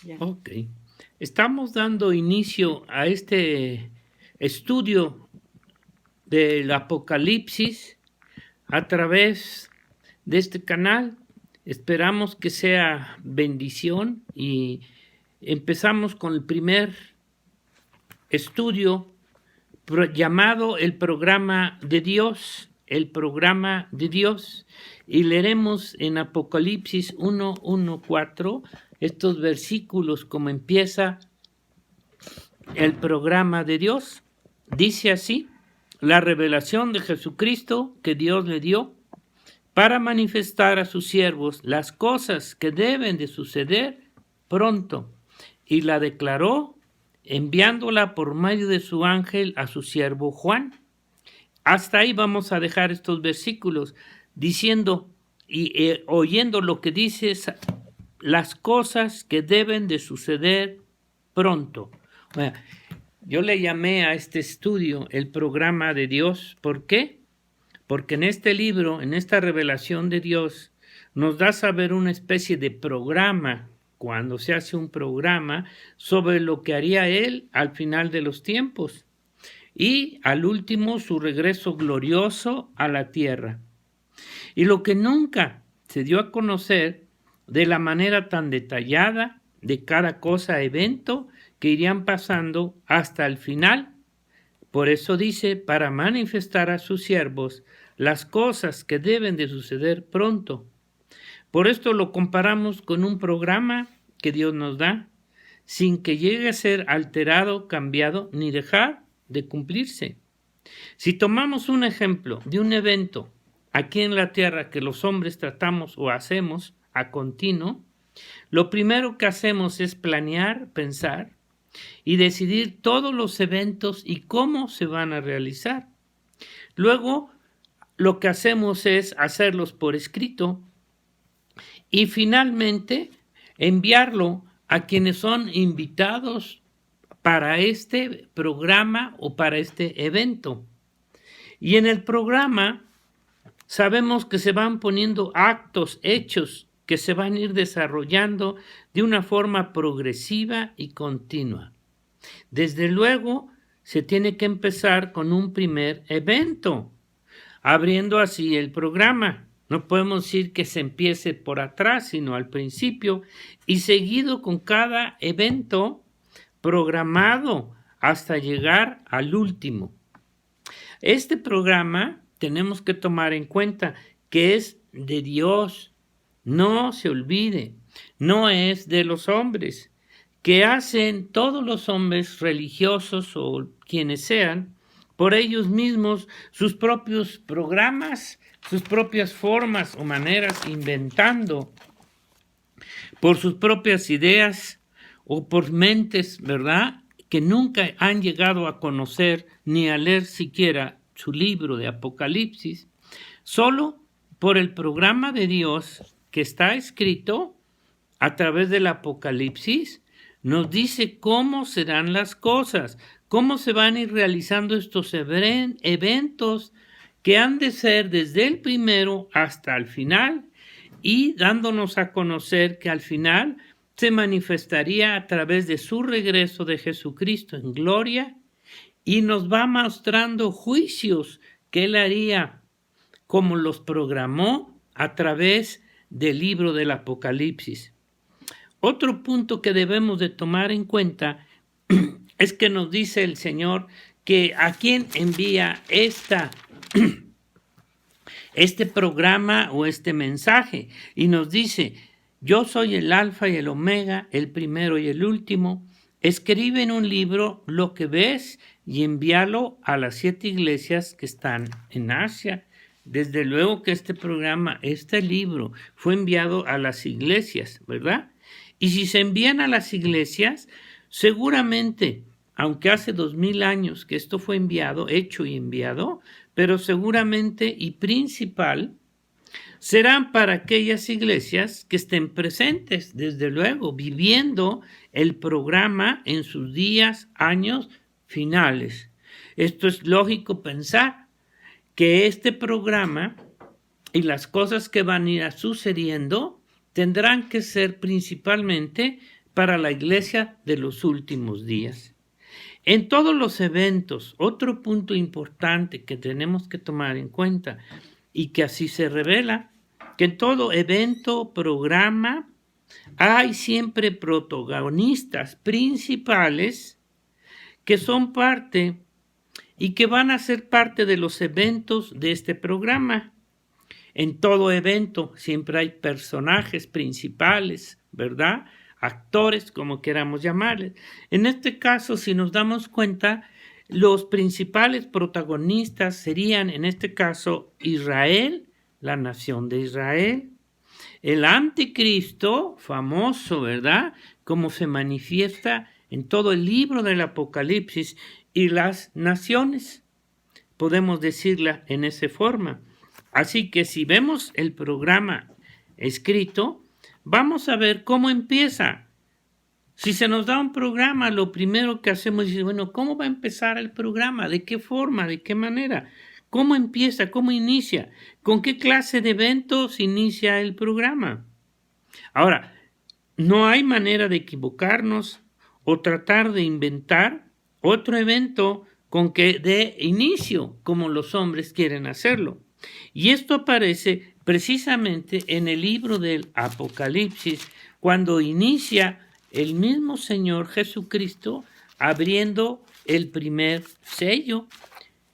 Ya. Ok. Estamos dando inicio a este estudio del Apocalipsis a través de este canal. Esperamos que sea bendición y empezamos con el primer estudio llamado el programa de Dios, y leeremos en Apocalipsis 1:1-4 estos versículos como empieza el programa de Dios. Dice así: la revelación de Jesucristo que Dios le dio para manifestar a sus siervos las cosas que deben de suceder pronto, y la declaró enviándola por medio de su ángel a su siervo Juan. Hasta ahí vamos a dejar estos versículos diciendo y oyendo lo que dice las cosas que deben de suceder pronto. Bueno, yo le llamé a este estudio el programa de Dios. ¿Por qué? Porque en este libro, en esta revelación de Dios, nos da a saber una especie de programa, cuando se hace un programa, sobre lo que haría Él al final de los tiempos y al último su regreso glorioso a la tierra. Y lo que nunca se dio a conocer de la manera tan detallada de cada cosa, evento que irían pasando hasta el final. Por eso dice, para manifestar a sus siervos las cosas que deben de suceder pronto. Por esto lo comparamos con un programa que Dios nos da, sin que llegue a ser alterado, cambiado, ni dejar de cumplirse. Si tomamos un ejemplo de un evento aquí en la tierra que los hombres tratamos o hacemos a continuo, lo primero que hacemos es planear, pensar y decidir todos los eventos y cómo se van a realizar. Luego, lo que hacemos es hacerlos por escrito y finalmente enviarlo a quienes son invitados para este programa o para este evento. Y en el programa sabemos que se van poniendo actos, hechos que se van a ir desarrollando de una forma progresiva y continua. Desde luego, se tiene que empezar con un primer evento, abriendo así el programa. No podemos decir que se empiece por atrás, sino al principio, y seguido con cada evento programado hasta llegar al último. Este programa tenemos que tomar en cuenta que es de Dios. No se olvide, no es de los hombres, que hacen todos los hombres religiosos o quienes sean, por ellos mismos sus propios programas, sus propias formas o maneras, inventando por sus propias ideas o por mentes, ¿verdad?, que nunca han llegado a conocer ni a leer siquiera su libro de Apocalipsis, solo por el programa de Dios que está escrito a través del Apocalipsis, nos dice cómo serán las cosas, cómo se van a ir realizando estos eventos que han de ser desde el primero hasta el final, y dándonos a conocer que al final se manifestaría a través de su regreso de Jesucristo en gloria, y nos va mostrando juicios que Él haría, como los programó a través del libro del Apocalipsis. Otro punto que debemos de tomar en cuenta es que nos dice el Señor que a quién envía este programa o este mensaje, y nos dice: yo soy el alfa y el omega, el primero y el último. Escribe en un libro lo que ves y envíalo a las 7 iglesias que están en Asia. Desde luego que este programa, este libro, fue enviado a las iglesias, ¿verdad? Y si se envían a las iglesias, seguramente, aunque hace 2000 años que esto fue enviado, hecho y enviado, pero seguramente y principal serán para aquellas iglesias que estén presentes, desde luego, viviendo el programa en sus días, años finales. Esto es lógico pensar que este programa y las cosas que van a ir sucediendo tendrán que ser principalmente para la iglesia de los últimos días. En todos los eventos, otro punto importante que tenemos que tomar en cuenta y que así se revela, que en todo evento, programa, hay siempre protagonistas principales que son parte y que van a ser parte de los eventos de este programa. En todo evento siempre hay personajes principales, ¿verdad? Actores, como queramos llamarles. En este caso, si nos damos cuenta, los principales protagonistas serían, en este caso, Israel, la nación de Israel, el anticristo, famoso, ¿verdad? Como se manifiesta en todo el libro del Apocalipsis, y las naciones, podemos decirla en esa forma. Así que si vemos el programa escrito, vamos a ver cómo empieza. Si se nos da un programa, lo primero que hacemos es decir, bueno, ¿cómo va a empezar el programa? ¿De qué forma? ¿De qué manera? ¿Cómo empieza? ¿Cómo inicia? ¿Con qué clase de eventos inicia el programa? Ahora, no hay manera de equivocarnos o tratar de inventar otro evento con que dé inicio, como los hombres quieren hacerlo. Y esto aparece precisamente en el libro del Apocalipsis, cuando inicia el mismo Señor Jesucristo abriendo el primer sello.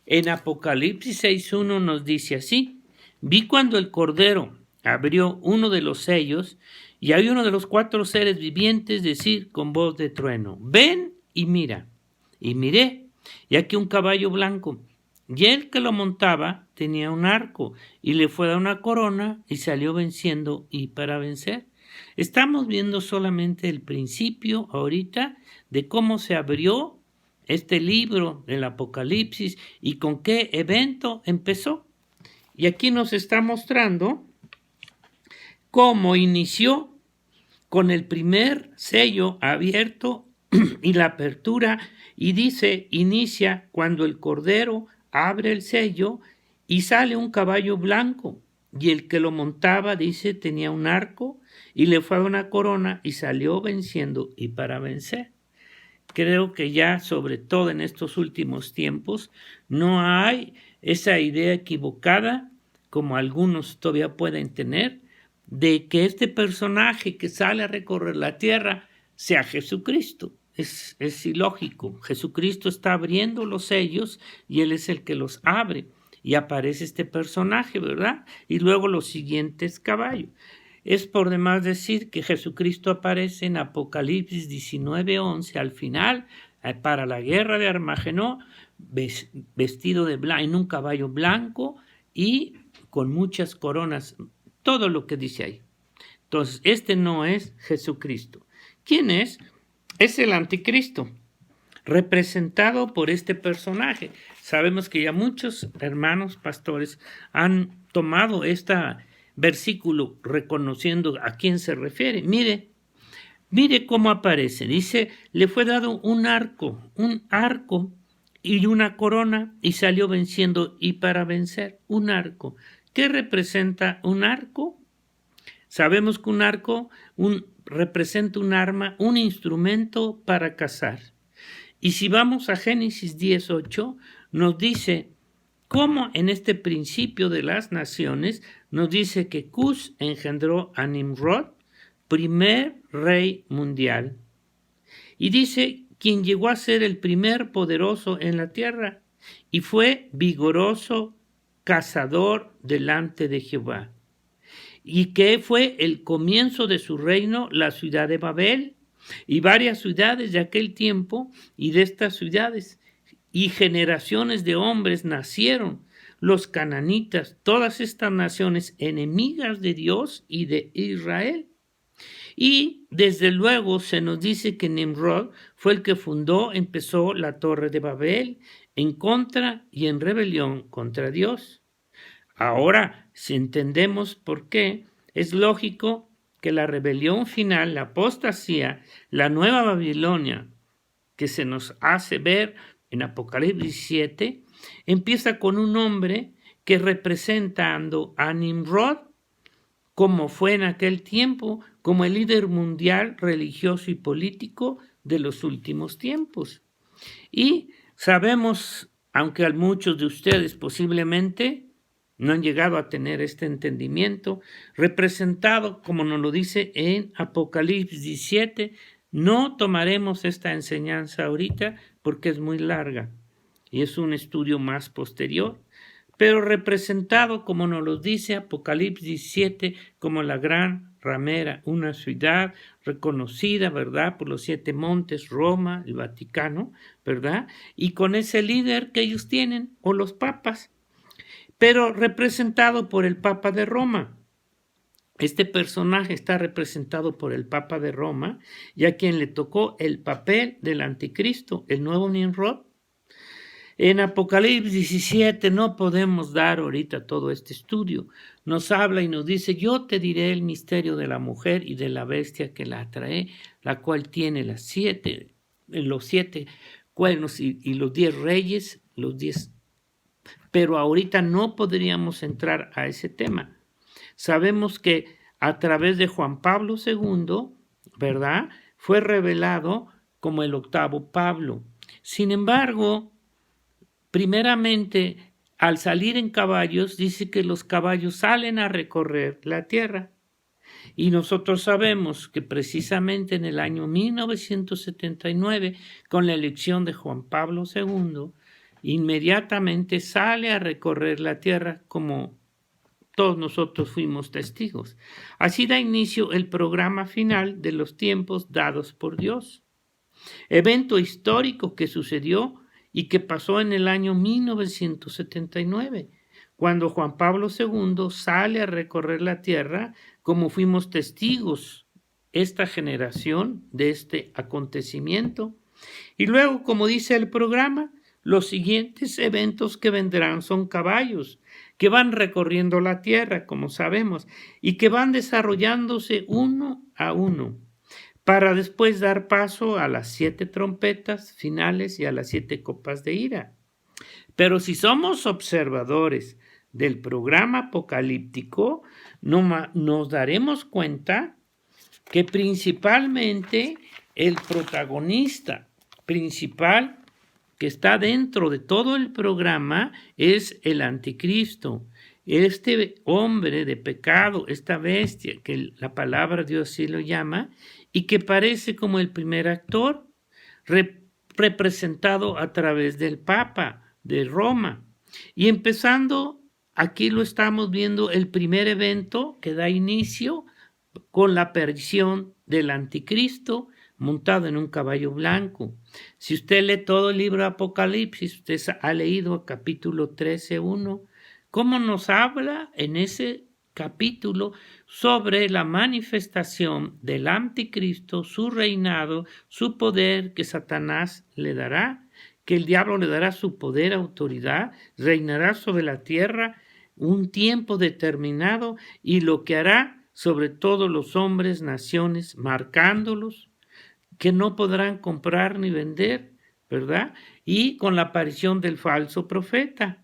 En Apocalipsis 6.1 nos dice así: vi cuando el Cordero abrió uno de los sellos, y hay uno de los 4 seres vivientes decir con voz de trueno: ven y mira. Y miré, y aquí un caballo blanco, y el que lo montaba tenía un arco, y le fue dada una corona, y salió venciendo y para vencer. Estamos viendo solamente el principio ahorita de cómo se abrió este libro del Apocalipsis y con qué evento empezó. Y aquí nos está mostrando cómo inició con el primer sello abierto y la apertura, y dice, inicia cuando el Cordero abre el sello y sale un caballo blanco, y el que lo montaba, dice, tenía un arco, y le fue a una corona, y salió venciendo y para vencer. Creo que ya, sobre todo en estos últimos tiempos, no hay esa idea equivocada, como algunos todavía pueden tener, de que este personaje que sale a recorrer la tierra sea Jesucristo. Es ilógico. Jesucristo está abriendo los sellos y Él es el que los abre. Y aparece este personaje, ¿verdad? Y luego los siguientes caballos. Es por demás decir que Jesucristo aparece en Apocalipsis 19:11 al final, para la guerra de Armagedón, vestido de blanco, en un caballo blanco y con muchas coronas, todo lo que dice ahí. Entonces, este no es Jesucristo. ¿Quién es? Es el anticristo, representado por este personaje. Sabemos que ya muchos hermanos pastores han tomado este versículo reconociendo a quién se refiere. Mire cómo aparece. Dice, le fue dado un arco y una corona, y salió venciendo y para vencer. Un arco. ¿Qué representa un arco? Sabemos que un arco representa un arma, un instrumento para cazar. Y si vamos a Génesis 10:8, nos dice cómo en este principio de las naciones, nos dice que Cus engendró a Nimrod, primer rey mundial. Y dice, quien llegó a ser el primer poderoso en la tierra, y fue vigoroso cazador delante de Jehová. Y que fue el comienzo de su reino la ciudad de Babel, y varias ciudades de aquel tiempo, y de estas ciudades, y generaciones de hombres nacieron, los cananitas, todas estas naciones enemigas de Dios y de Israel. Y desde luego se nos dice que Nimrod fue el que empezó la torre de Babel en contra y en rebelión contra Dios. Ahora, si entendemos por qué, es lógico que la rebelión final, la apostasía, la nueva Babilonia, que se nos hace ver en Apocalipsis 7, empieza con un hombre que representando a Nimrod como fue en aquel tiempo, como el líder mundial religioso y político de los últimos tiempos. Y sabemos, aunque a muchos de ustedes posiblemente no han llegado a tener este entendimiento, representado, como nos lo dice en Apocalipsis 17, no tomaremos esta enseñanza ahorita porque es muy larga y es un estudio más posterior, pero representado, como nos lo dice Apocalipsis 17, como la gran ramera, una ciudad reconocida, ¿verdad?, por los 7 montes, Roma, el Vaticano, ¿verdad?, y con ese líder que ellos tienen, o los papas, pero representado por el Papa de Roma. Este personaje está representado por el Papa de Roma, y a quien le tocó el papel del anticristo, el nuevo Nimrod. En Apocalipsis 17 no podemos dar ahorita todo este estudio. Nos habla y nos dice: yo te diré el misterio de la mujer y de la bestia que la atrae, la cual tiene los 7 cuernos y los 10 reyes, los 10. Pero ahorita no podríamos entrar a ese tema. Sabemos que a través de Juan Pablo II, ¿verdad?, fue revelado como el 8º Pablo. Sin embargo, primeramente, al salir en caballos, dice que los caballos salen a recorrer la tierra. Y nosotros sabemos que precisamente en el año 1979, con la elección de Juan Pablo II, inmediatamente sale a recorrer la tierra, como todos nosotros fuimos testigos. Así da inicio el programa final de los tiempos dados por Dios. Evento histórico que sucedió y que pasó en el año 1979, cuando Juan Pablo II sale a recorrer la tierra, como fuimos testigos esta generación de este acontecimiento. Y luego, como dice el programa, los siguientes eventos que vendrán son caballos, que van recorriendo la tierra, como sabemos, y que van desarrollándose uno a uno, para después dar paso a las 7 trompetas finales y a las 7 copas de ira. Pero si somos observadores del programa apocalíptico, nos daremos cuenta que principalmente el protagonista principal que está dentro de todo el programa es el anticristo, este hombre de pecado, esta bestia que la palabra de Dios sí lo llama, y que parece como el primer actor, representado a través del Papa de Roma. Y empezando, aquí lo estamos viendo, el primer evento que da inicio con la aparición del anticristo montado en un caballo blanco. Si usted lee todo el libro de Apocalipsis, usted ha leído capítulo 13:1, cómo nos habla en ese capítulo sobre la manifestación del anticristo, su reinado, su poder que Satanás le dará, que el diablo le dará su poder, autoridad, reinará sobre la tierra un tiempo determinado y lo que hará sobre todos los hombres, naciones, marcándolos, que no podrán comprar ni vender, ¿verdad? Y con la aparición del falso profeta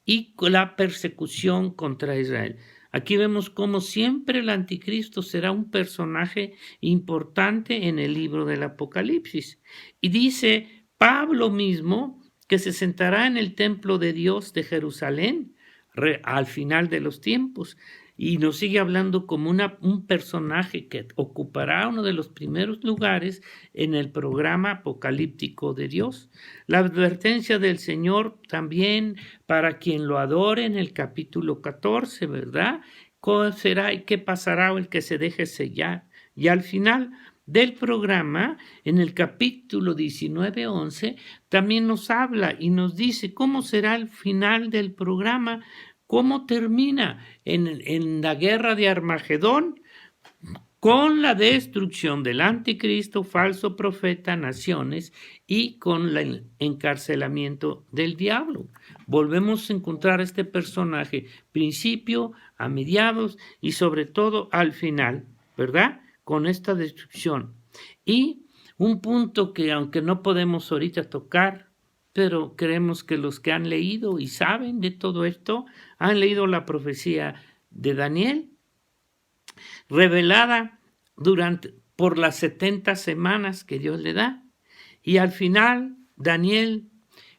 y con la persecución contra Israel. Aquí vemos cómo siempre el anticristo será un personaje importante en el libro del Apocalipsis. Y dice Pablo mismo que se sentará en el templo de Dios de Jerusalén al final de los tiempos. Y nos sigue hablando como un personaje que ocupará uno de los primeros lugares en el programa apocalíptico de Dios. La advertencia del Señor también para quien lo adore en el capítulo 14, ¿verdad? ¿Cuál será y qué pasará el que se deje sellar? Y al final del programa, en el capítulo 19:11, también nos habla y nos dice cómo será el final del programa. ¿Cómo termina? En la guerra de Armagedón, con la destrucción del anticristo, falso profeta, naciones, y con el encarcelamiento del diablo. Volvemos a encontrar este personaje, principio, a mediados y sobre todo al final, ¿verdad? Con esta destrucción. Y un punto que aunque no podemos ahorita tocar, pero creemos que los que han leído y saben de todo esto, han leído la profecía de Daniel, revelada por las 70 semanas que Dios le da. Y al final, Daniel,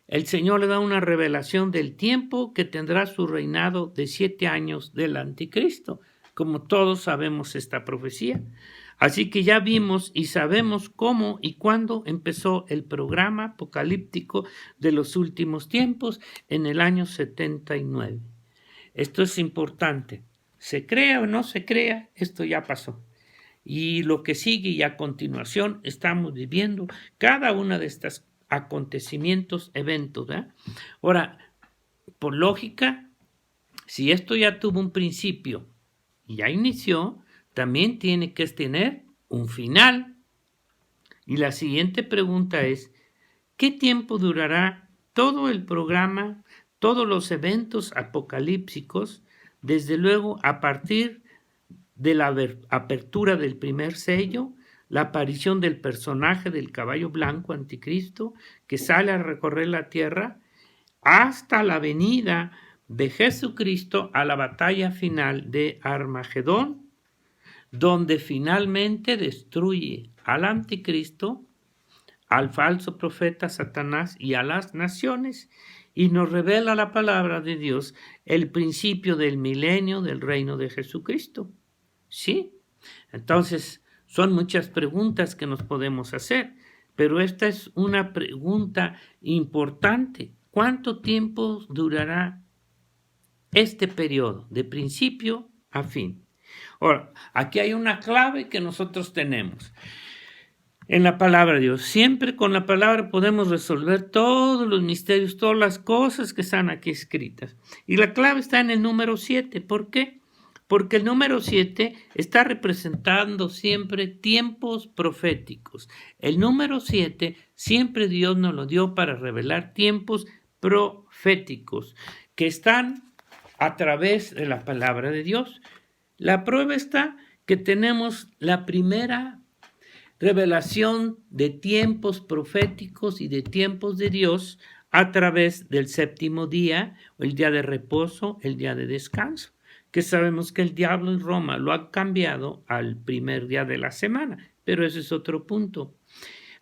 el Señor le da una revelación del tiempo que tendrá su reinado de 7 años del anticristo, como todos sabemos esta profecía. Así que ya vimos y sabemos cómo y cuándo empezó el programa apocalíptico de los últimos tiempos en el año 79. Esto es importante. Se crea o no se crea, esto ya pasó. Y lo que sigue y a continuación estamos viviendo cada una de estos acontecimientos, eventos, ¿verdad? Ahora, por lógica, si esto ya tuvo un principio y ya inició, también tiene que tener un final. Y la siguiente pregunta es, ¿qué tiempo durará todo el programa, todos los eventos apocalípticos, desde luego a partir de la apertura del primer sello, la aparición del personaje del caballo blanco anticristo que sale a recorrer la tierra, hasta la venida de Jesucristo a la batalla final de Armagedón, donde finalmente destruye al anticristo, al falso profeta Satanás y a las naciones, y nos revela la palabra de Dios el principio del milenio del reino de Jesucristo. ¿Sí? Entonces, son muchas preguntas que nos podemos hacer, pero esta es una pregunta importante. ¿Cuánto tiempo durará este periodo, de principio a fin? Ahora, aquí hay una clave que nosotros tenemos en la palabra de Dios. Siempre con la palabra podemos resolver todos los misterios, todas las cosas que están aquí escritas. Y la clave está en el número 7. ¿Por qué? Porque el número 7 está representando siempre tiempos proféticos. El número 7 siempre Dios nos lo dio para revelar tiempos proféticos que están a través de la palabra de Dios. La prueba está que tenemos la primera revelación de tiempos proféticos y de tiempos de Dios a través del séptimo día, el día de reposo, el día de descanso, que sabemos que el diablo en Roma lo ha cambiado al primer día de la semana, pero ese es otro punto.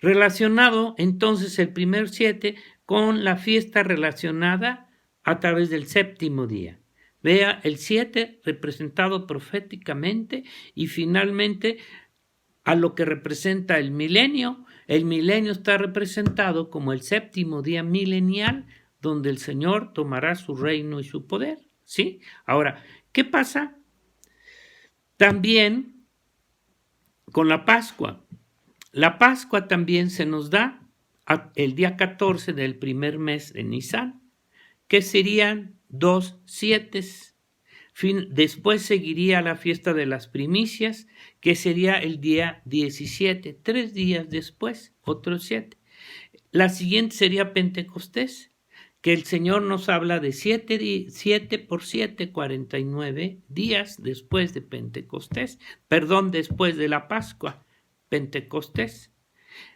Relacionado entonces el primer 7 con la fiesta relacionada a través del séptimo día. Vea el 7 representado proféticamente y finalmente a lo que representa el milenio. El milenio está representado como el séptimo día milenial, donde el Señor tomará su reino y su poder. ¿Sí? Ahora, ¿qué pasa? También con la Pascua. La Pascua también se nos da el día 14 del primer mes de Nisan, que serían 2 sietes. Después seguiría la fiesta de las primicias, que sería el día 17, 3 días después, otros 7. La siguiente sería Pentecostés, que el Señor nos habla de 7 por 7, 49 días después de Pentecostés, después de la Pascua, Pentecostés.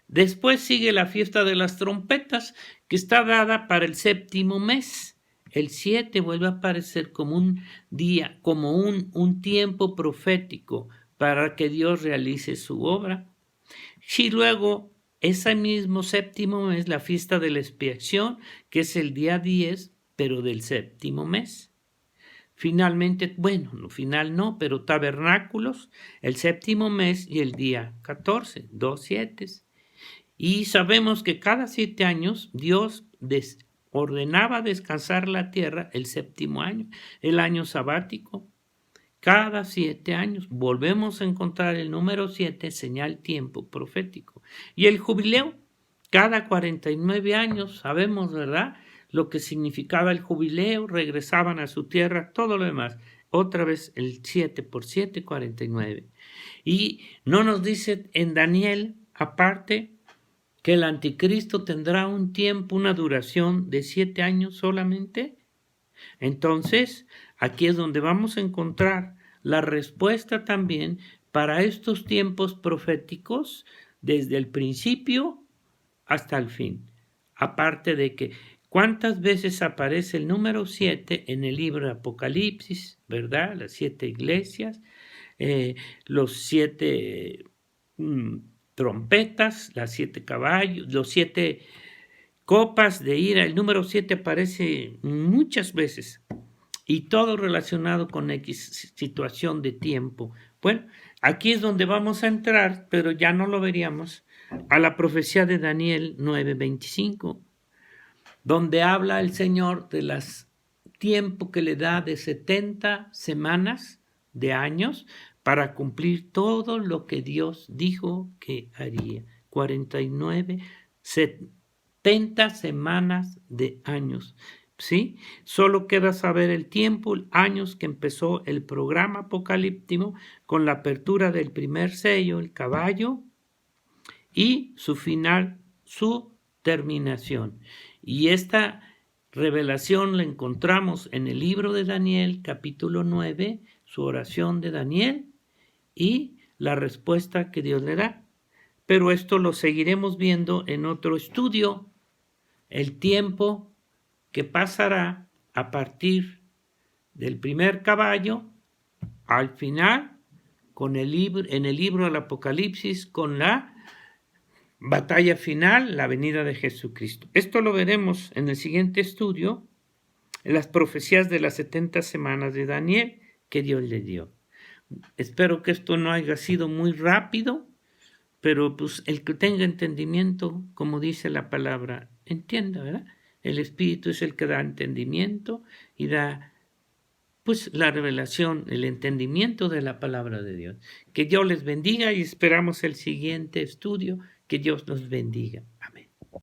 Después sigue la fiesta de las trompetas, que está dada para el séptimo mes. El 7 vuelve a aparecer como un día, como un tiempo profético para que Dios realice su obra. Y luego, ese mismo séptimo mes, la fiesta de la expiación, que es el día 10, pero del séptimo mes. Finalmente, no final no, pero tabernáculos, el séptimo mes y el día 14, 2 7. Y sabemos que cada 7 años Dios ordenaba descansar la tierra el séptimo año, el año sabático. Cada 7 años volvemos a encontrar el número 7, señal tiempo profético. Y el jubileo, cada 49 años, sabemos, ¿verdad?, lo que significaba el jubileo, regresaban a su tierra, todo lo demás. Otra vez el 7 por 7, 49. Y no nos dice en Daniel, aparte, que el anticristo tendrá un tiempo, una duración de 7 años solamente. Entonces, aquí es donde vamos a encontrar la respuesta también para estos tiempos proféticos desde el principio hasta el fin. Aparte de que, ¿cuántas veces aparece el número 7 en el libro de Apocalipsis, verdad? Las 7 iglesias. los 7 trompetas, las 7 caballos, los 7 copas de ira. El número 7 aparece muchas veces y todo relacionado con X situación de tiempo. Bueno, aquí es donde vamos a entrar, pero ya no lo veríamos, a la profecía de Daniel 9:25, donde habla el Señor de las tiempo que le da de 70 semanas de años para cumplir todo lo que Dios dijo que haría. 49, 70 semanas de años. ¿Sí? Solo queda saber el tiempo, años que empezó el programa apocalíptico con la apertura del primer sello, el caballo, y su final, su terminación. Y esta revelación la encontramos en el libro de Daniel, capítulo 9, su oración de Daniel y la respuesta que Dios le da. Pero esto lo seguiremos viendo en otro estudio, el tiempo que pasará a partir del primer caballo al final en el libro del Apocalipsis con la batalla final, la venida de Jesucristo. Esto lo veremos en el siguiente estudio, en las profecías de las 70 semanas de Daniel que Dios le dio. Espero que esto no haya sido muy rápido, pero pues el que tenga entendimiento, como dice la palabra, entienda, ¿verdad? El Espíritu es el que da entendimiento y da pues la revelación, el entendimiento de la palabra de Dios. Que Dios les bendiga y esperamos el siguiente estudio. Que Dios nos bendiga. Amén.